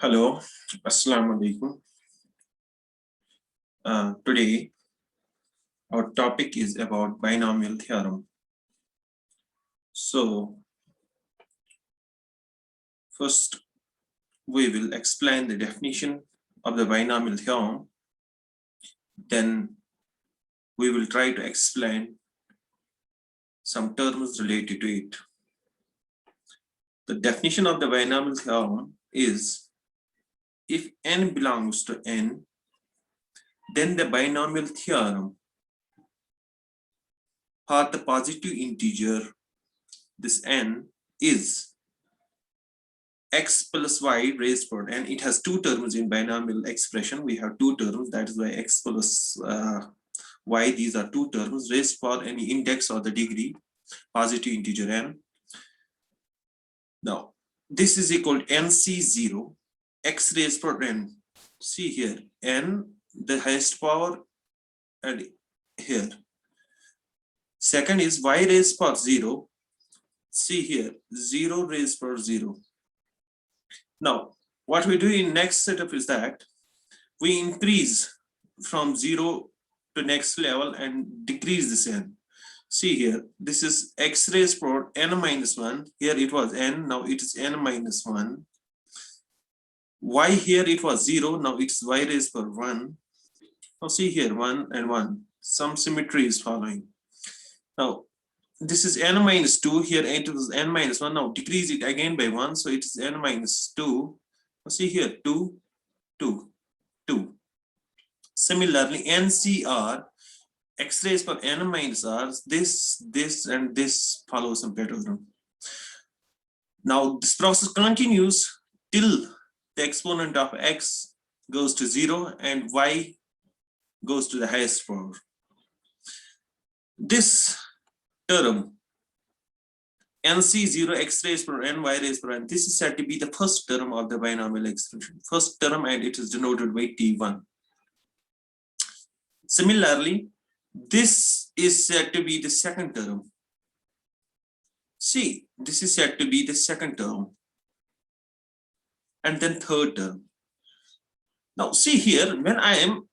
Hello, Assalamu alaikum. Today, our topic is about binomial theorem. So, first, we will explain the definition of the binomial theorem. Then, we will try to explain some terms related to it. The definition of the binomial theorem is, if n belongs to n, then the binomial theorem for the positive integer, this n, is x plus y raised to n. It has two terms in binomial expression. We have two terms, that is why x plus y, these are two terms raised for any index or the degree, positive integer n. Now, this is equal to nc0, x raised to n. See here, n, the highest power, and here. Second is y raised to 0. See here, 0 raised to 0. Now, what we do in next setup is that we increase from 0 to next level and decrease this n. See here, this is x raised to n minus 1. Here it was n, now it is n minus 1. Y here it was 0, now it's y raised to 1. Now see here, 1 and 1. Some symmetry is following. Now, this is n minus 2, here it was n minus 1, now decrease it again by 1, so it is n minus 2. See here, 2, 2, 2. Similarly, NCR, x raised to n minus r, this, and this follows some pattern. Now, this process continues till the exponent of x goes to 0 and y goes to the highest power. This term, nc0 x raised to n y raised to n, this is said to be the first term of the binomial expression. First term, and it is denoted by t1. Similarly, this is said to be the second term. See, this is said to be the second term. And then third term. Now see here, when I am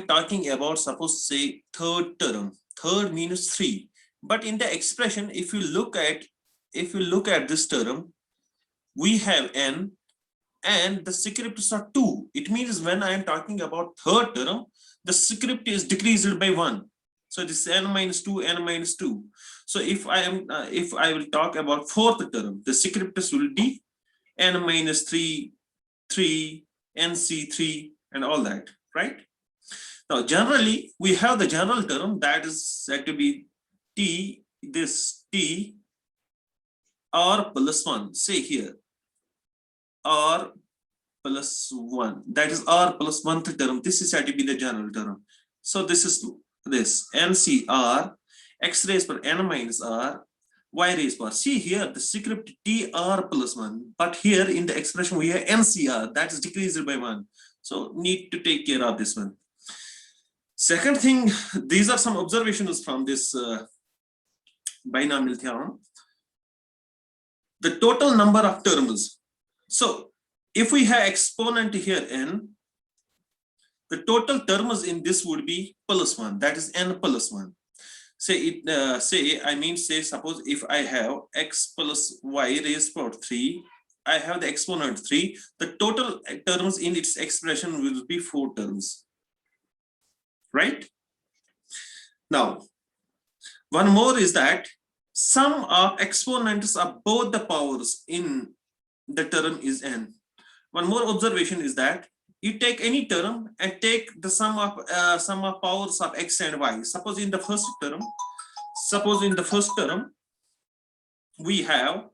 talking about, suppose say third term, third means 3. But in the expression, if you look at this term, we have n and the scripts are 2. It means when I am talking about third term, the script is decreased by 1. So this is n minus 2, n minus 2. So if I will talk about fourth term, the scripts will be n minus 3, 3, nc3, and all that, right? Now, generally, we have the general term that is said to be t, this t, r plus 1. Say here, r plus 1. That is r plus 1th term. This is said to be the general term. So this is this ncr, x raised to n minus r, y raised to r. See here, the script tr plus 1. But here in the expression, we have ncr, that is decreased by 1. So need to take care of this one. Second thing, these are some observations from this binomial theorem. The total number of terms. So if we have exponent here n, the total terms in this would be plus 1. That is n plus 1. Say suppose if I have x plus y raised to 3, I have the exponent 3. The total terms in its expression will be 4 terms. Right? Now, one more is that sum of exponents of both the powers in the term is n. One more observation is that you take any term and take the sum of powers of x and y. Suppose in the first term, we have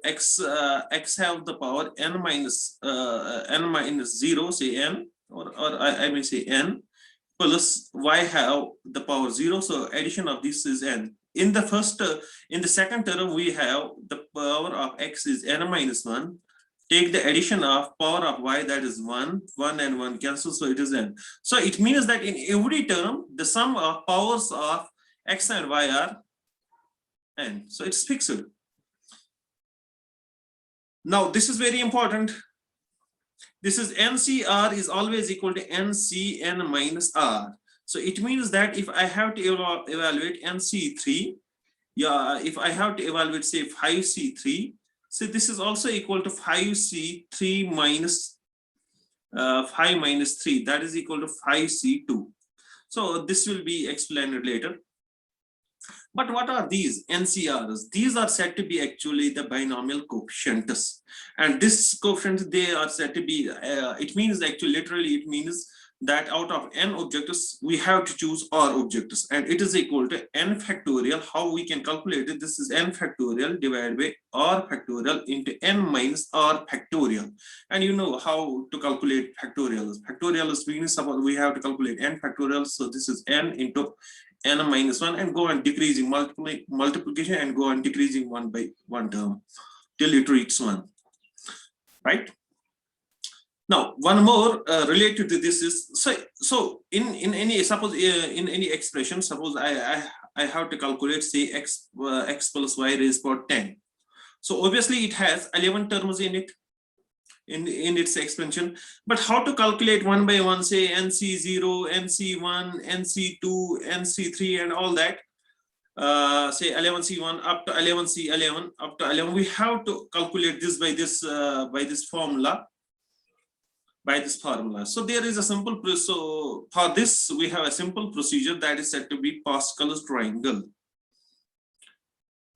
x have the power n minus 0, say n, or I may say n, plus y have the power 0, so addition of this is n. In the second term, we have the power of x is n minus 1. Take the addition of power of y, that is 1, 1 and 1 cancel, so it is n. So it means that in every term, the sum of powers of x and y are n. So it's fixed. Now this is very important. This is NCR is always equal to NCN minus R. So it means that if I have to evaluate NC3, yeah, if I have to evaluate say 5C3, so this is also equal to 5C3 minus 5 minus 3, that is equal to 5C2. So this will be explained later. But what are these NCRs? These are said to be actually the binomial coefficients, and this coefficient they are said to be. It means actually literally it means that out of n objectives we have to choose r objectives, and it is equal to n factorial. How we can calculate it? This is n factorial divided by r factorial into n minus r factorial. And you know how to calculate factorials. Factorials means suppose we have to calculate n factorial. So this is n into n minus 1 and go on decreasing multiplication and go on decreasing one by one term till it reaches 1, right? Now one more related to this is so in any suppose in any expression, suppose I have to calculate say x plus y raised to power 10. So obviously it has 11 terms in it, in its expansion. But how to calculate one by one, say NC0, NC1, NC2, NC3 and all that, say 11C1 up to 11C11 up to 11, we have to calculate this by this formula. So there is a simple, so for this we have a simple procedure that is said to be Pascal's triangle.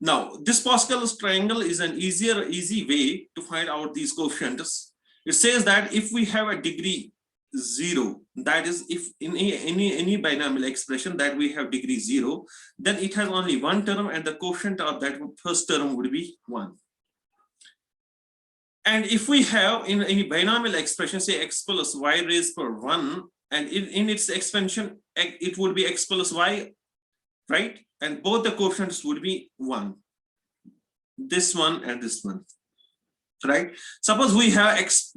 Now, this Pascal's triangle is an easy way to find out these coefficients. It says that if we have a degree 0, that is if in any binomial expression that we have degree 0, then it has only one term and the coefficient of that first term would be 1. And if we have in any binomial expression, say x plus y raised to 1, and in its expansion, it would be x plus y, right? And both the coefficients would be 1. This one and this one, right? Suppose we have x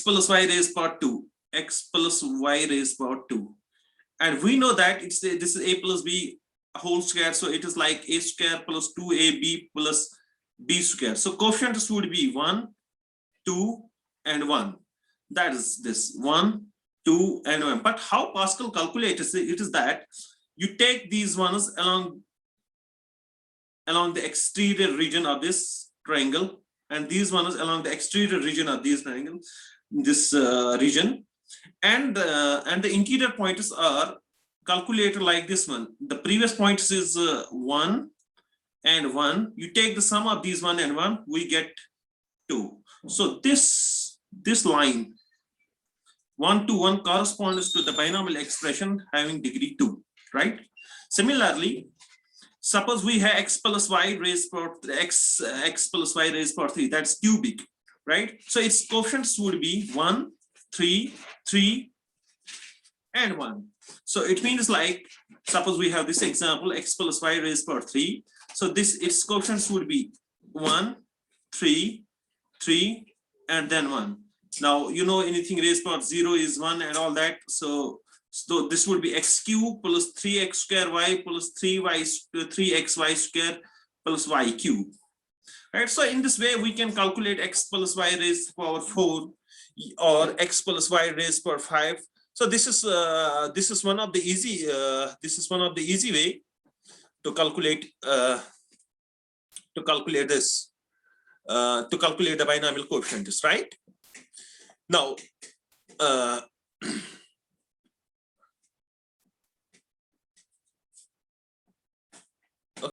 plus y raised to power 2, x plus y raised to power 2. And we know that this is a plus b whole square. So it is like a square plus 2ab plus b square. So coefficients would be 1, 2, and 1. That is this 1, 2, and 1. But how Pascal calculates it is that you take these ones along the exterior region of this triangle, and these ones along the exterior region of this triangle, this region, and the interior pointers are calculated like this one. The previous points is 1 and 1. You take the sum of these 1 and 1, we get 2. So this line 1 to 1 corresponds to the binomial expression having degree 2, right? Similarly, suppose we have x plus y raised to power x plus y raised to power 3, that's cubic, right? So its coefficients would be 1, 3, 3, and 1. So it means like, suppose we have this example, x plus y raised to power 3. So its coefficients would be 1, 3, 3, and then 1. Now, you know anything raised to power 0 is 1 and all that. So this would be x cube plus 3x square y plus 3xy square plus y cube. Right? So in this way, we can calculate x plus y raised to power 4 or x plus y raised to power 5. So this is one of the easy way to calculate this. To calculate the binomial coefficients, right? Now,